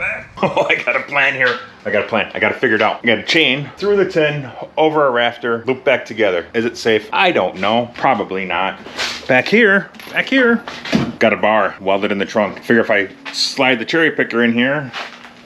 back. Oh, I got a plan here. I got a plan. I got to figure it out. I got a chain through the tin, over a rafter, loop back together. Is it safe? I don't know. Probably not. Back here, got a bar welded in the trunk. Figure if I slide the cherry picker in here,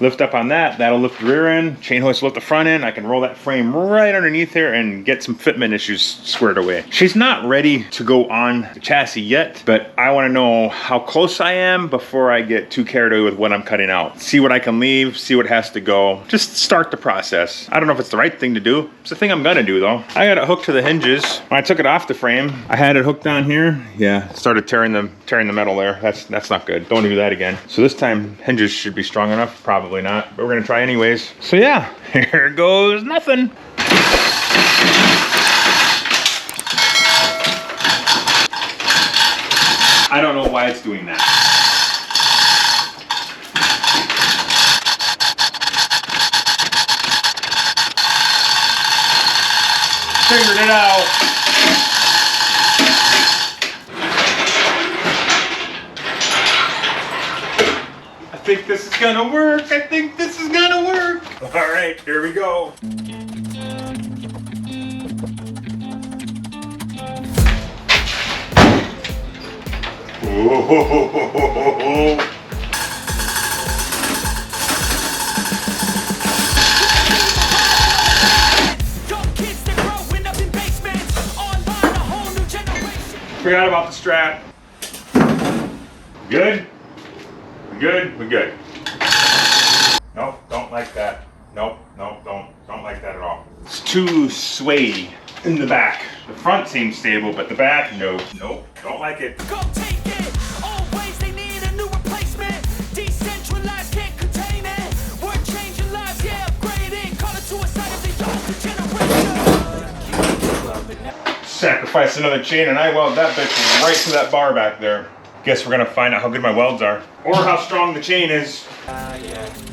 lift up on that, that'll lift the rear end, chain hoist will lift the front end. I can roll that frame right underneath here and get some fitment issues squared away. She's not ready to go on the chassis yet, but I want to know how close I am before I get too carried away with what I'm cutting out. See what I can leave, see what has to go. Just start the process. I don't know if it's the right thing to do. It's the thing I'm gonna do though. I got it hooked to the hinges. When I took it off the frame, I had it hooked on here. Yeah, started tearing the metal there. That's not good. Don't do that again. So this time hinges should be strong enough. Probably not, but we're gonna try anyways. So yeah, here goes nothing. I don't know why it's doing that. Figured it out. I think this is gonna work. I think this is gonna work. All right, here we go. Whoa. Forgot about the strap. Good? Good? We're good. Nope, don't like that. Nope, don't like that at all. It's too sway in the back. The front seems stable, but the back, nope, don't like it. Go take it. Always they need a new replacement. Decentralized, can't contain it. We're changing lives, yeah, upgrading. Call it suicide of the younger generation. Sacrifice another chain and I weld that bitch right to that bar back there. Guess we're gonna find out how good my welds are. Or how strong the chain is.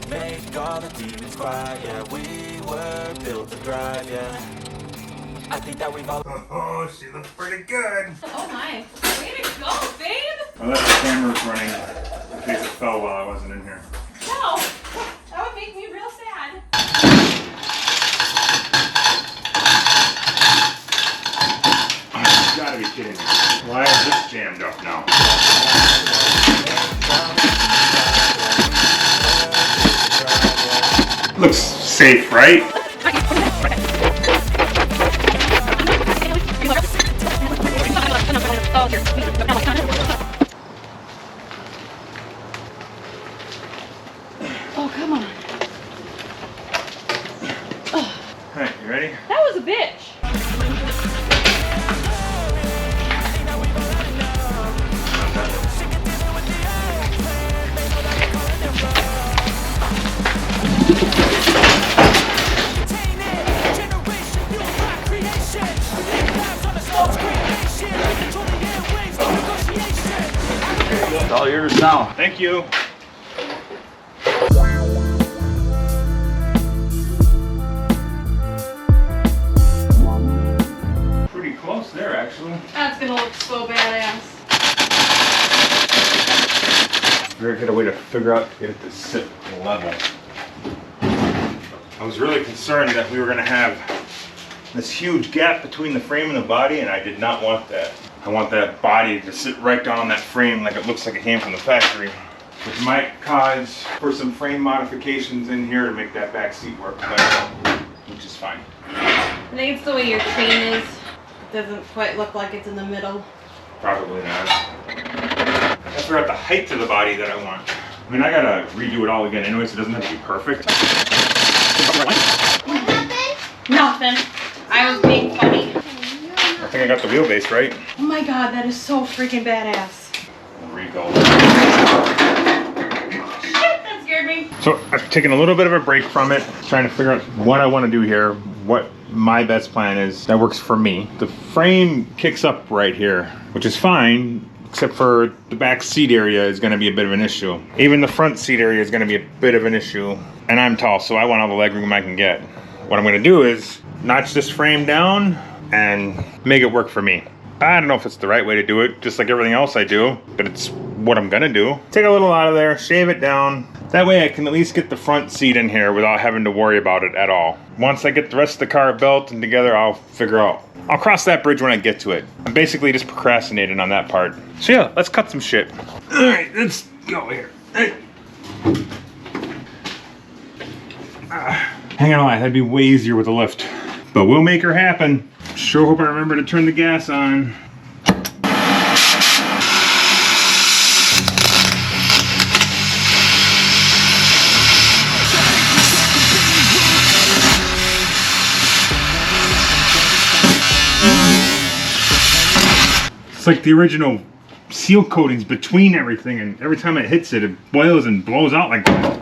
Make all the demons quiet, yeah. We were built to thrive, yeah. I think that we've all... Oh, she looks pretty good. Oh my. Way to go, babe. I left the cameras running in case it fell while I wasn't in here. No, that would make me real sad. You gotta be kidding me. Why is this jammed up now? Looks safe, right? Oh, come on. Alright, you ready? That was a bitch. It's all yours now. Thank you. Pretty close there, actually. That's gonna look so badass. Very good way to figure out to get it to sit level. I was really concerned that we were going to have this huge gap between the frame and the body, and I did not want that. I want that body to sit right down on that frame like it looks like it came from the factory. Which might cause for some frame modifications in here to make that back seat work better, which is fine. I think it's the way your chain is. It doesn't quite look like it's in the middle. Probably not. I figure out the height of the body that I want. I mean, I gotta redo it all again anyway, so it doesn't have to be perfect. What happened? Nothing. I was being funny. I think I got the wheelbase right. Oh my god, that is so freaking badass. Rebuild. Shit, that scared me. So I've taken a little bit of a break from it, trying to figure out what I want to do here, what my best plan is that works for me. The frame kicks up right here, which is fine, except for the back seat area is going to be a bit of an issue. Even the front seat area is going to be a bit of an issue, and I'm tall, so I want all the leg room I can get. What I'm going to do is notch this frame down and make it work for me. I don't know if it's the right way to do it, just like everything else I do, but it's what I'm gonna do. Take a little out of there, shave it down. That way I can at least get the front seat in here without having to worry about it at all. Once I get the rest of the car built and together, I'll figure out. I'll cross that bridge when I get to it. I'm basically just procrastinating on that part. So yeah, let's cut some shit. All right, let's go here. Hang on, that'd be way easier with a lift. But we'll make her happen. Sure hope I remember to turn the gas on. It's like the original seal coatings between everything, and every time it hits it, it boils and blows out like that.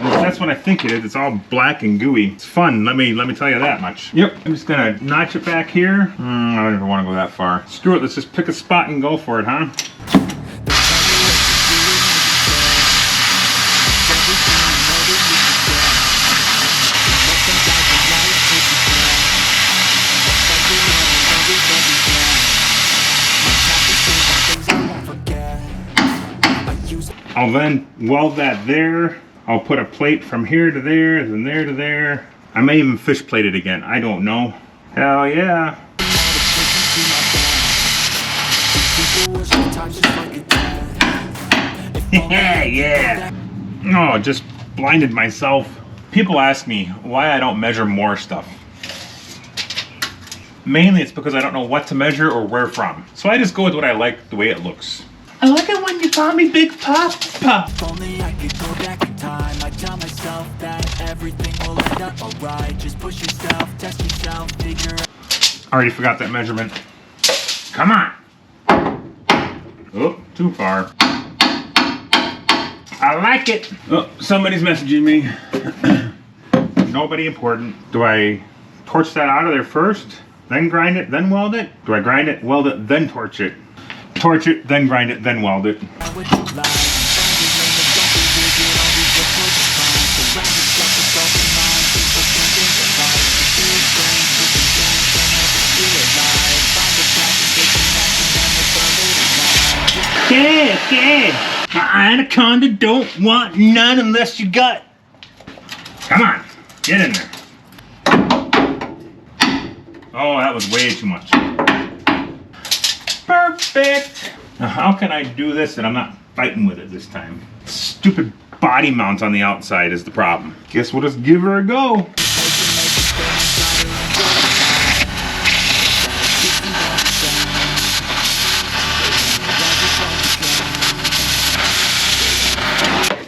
That's what I think it is. It's all black and gooey. It's fun, let me tell you that much. Yep, I'm just gonna notch it back here. I don't even want to go that far. Screw it, let's just pick a spot and go for it, huh? I'll then weld that there. I'll put a plate from here to there, then there to there. I may even fish plate it again. I don't know. Hell yeah. Yeah. Oh, just blinded myself. People ask me why I don't measure more stuff. Mainly it's because I don't know what to measure or where from. So I just go with what I like, the way it looks. I like it when you call me Big Papa. If only I could go back in time, I tell myself that everything will end up alright. Just push yourself, test yourself, figure out. I already forgot that measurement. Come on. Oh, too far. I like it. Oh, somebody's messaging me. Nobody important. Do I torch that out of there first, then grind it, then weld it? Do I grind it, weld it, then torch it? Torch it, then grind it, then weld it. Okay. My anaconda don't want none unless you got. Come on, get in there. Oh, that was way too much. Perfect. Now, how can I do this and I'm not fighting with it this time? Stupid body mount on the outside is the problem. Guess we'll just give her a go.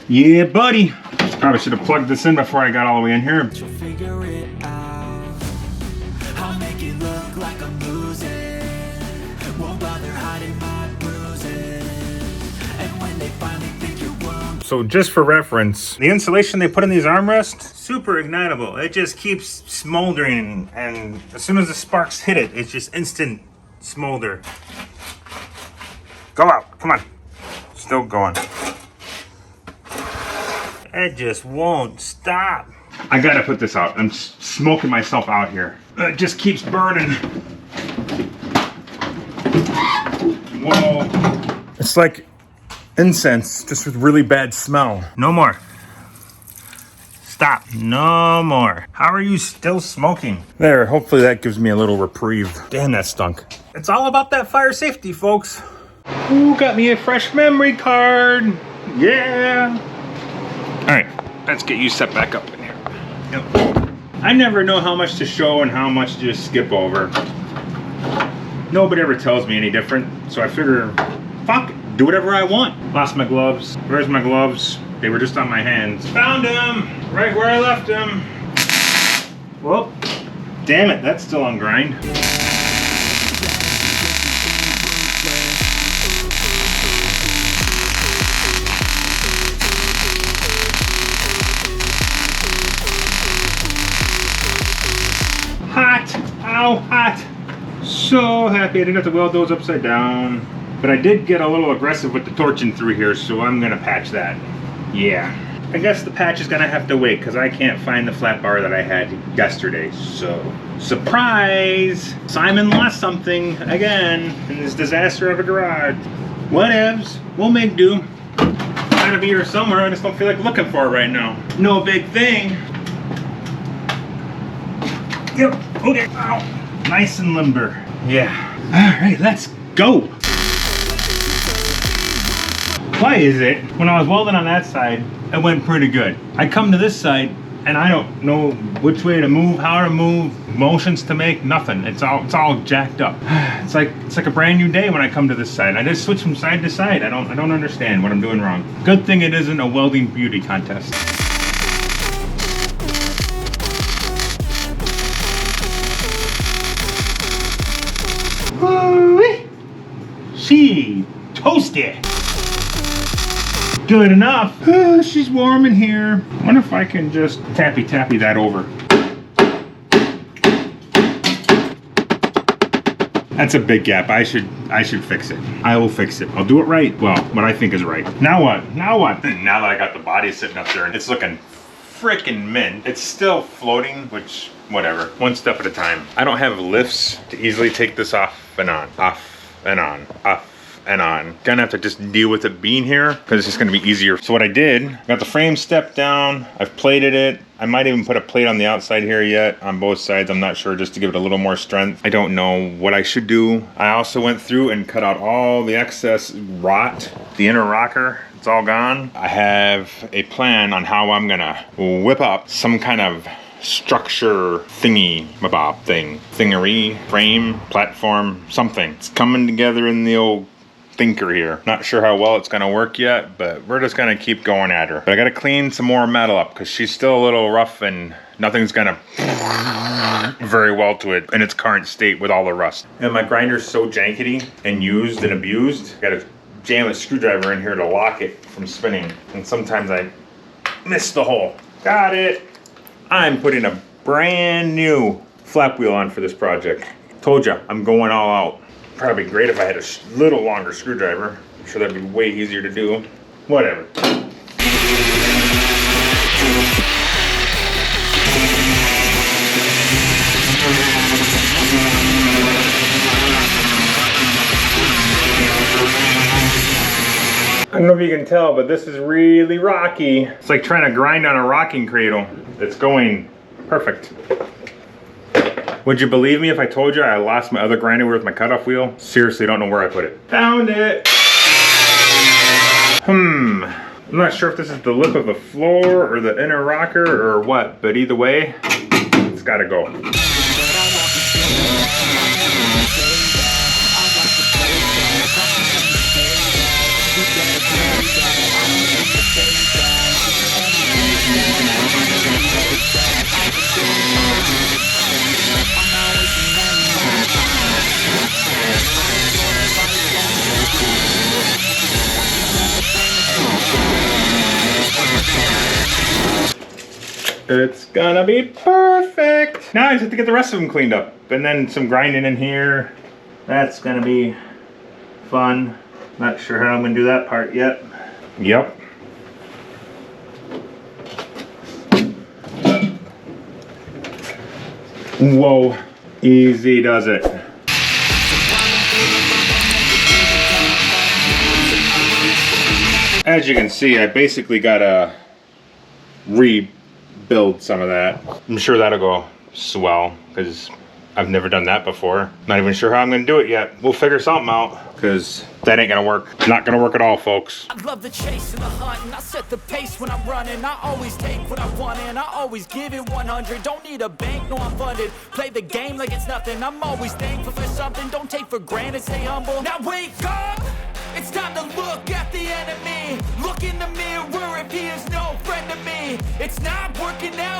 Yeah, buddy. Probably should have plugged this in before I got all the way in here. Figure it out. I'll make it look like I'm losing. Won't bother hiding my bruises. And when they finally think you're wrong. So just for reference, the insulation they put in these armrests, super ignitable. It just keeps smoldering, and as soon as the sparks hit it, it's just instant smolder. Go out, come on. Still going. It just won't stop. I gotta put this out. I'm smoking myself out here. It just keeps burning. Whoa. It's like incense, just with really bad smell. No more. Stop. No more. How are you still smoking? There, hopefully that gives me a little reprieve. Damn, that stunk. It's all about that fire safety, folks. Ooh, got me a fresh memory card. Yeah. All right, let's get you set back up in here. Yep. I never know how much to show and how much to just skip over. Nobody ever tells me any different, so I figure, fuck it, do whatever I want. Lost my gloves. Where's my gloves? They were just on my hands. Found them, right where I left them. Well, damn it, that's still on grind. Hot! Ow, hot! So happy I didn't have to weld those upside down. But I did get a little aggressive with the torching through here, so I'm gonna patch that. Yeah. I guess the patch is gonna have to wait because I can't find the flat bar that I had yesterday, so. Surprise! Simon lost something again in this disaster of a garage. Whatevs. We'll make do. Gotta be here somewhere. I just don't feel like looking for it right now. No big thing. Yep. Okay. Ow. Nice and limber. Yeah. All right, let's go. Why is it when I was welding on that side, it went pretty good? I come to this side and I don't know which way to move, how to move, motions to make, nothing. It's all jacked up. It's like a brand new day when I come to this side. I just switch from side to side. I don't understand what I'm doing wrong. Good thing it isn't a welding beauty contest. She toasted. Good enough. She's warm in here. Wonder if I can just tappy that over. That's a big gap. I should fix it. I will fix it. I'll do it right. Well, what I think is right. Now what? Now what? Now that I got the body sitting up there, it's looking freaking mint. It's still floating, which whatever. One step at a time. I don't have lifts to easily take this off and on, off and on, off and on. Gonna have to just deal with it being here because it's just gonna be easier. So what I did, got the frame stepped down. I've plated it. I might even put a plate on the outside here yet on both sides. I'm not sure, just to give it a little more strength. I don't know what I should do. I also went through and cut out all the excess rot. The inner rocker, it's all gone. I have a plan on how I'm gonna whip up some kind of structure thingy mabob thing. Thingery, frame, platform, something. It's coming together in the old thinker here. Not sure how well it's gonna work yet, but we're just gonna keep going at her. But I gotta clean some more metal up because she's still a little rough and nothing's gonna very well to it in its current state with all the rust. And my grinder's so jankety and used and abused, I gotta jam a screwdriver in here to lock it from spinning. And sometimes I miss the hole. Got it. I'm putting a brand new flap wheel on for this project. Told ya, I'm going all out. Probably great if I had a little longer screwdriver. I'm sure that'd be way easier to do. Whatever. I don't know if you can tell, but this is really rocky. It's like trying to grind on a rocking cradle. It's going perfect. Would you believe me if I told you I lost my other grinder with my cutoff wheel? Seriously, don't know where I put it. Found it! I'm not sure if this is the lip of the floor or the inner rocker or what, but either way, it's gotta go. It's gonna be perfect. Now I just have to get the rest of them cleaned up. And then some grinding in here. That's gonna be fun. Not sure how I'm gonna do that part yet. Yep. Whoa, easy does it. As you can see, I basically gotta rebuild some of that. I'm sure that'll go swell because I've never done that before. Not even sure how I'm gonna do it yet. We'll figure something out because that ain't gonna work. Not gonna work at all, folks. I love the chase and the hunt, and I set the pace when I'm running. I always take what I want and I always give it 100. Don't need a bank, no I'm funded. Play the game like it's nothing. I'm always thankful for something. Don't take for granted, stay humble. Now wake up! It's time to look at the enemy. Look in the mirror if he is no friend to me. It's not working out.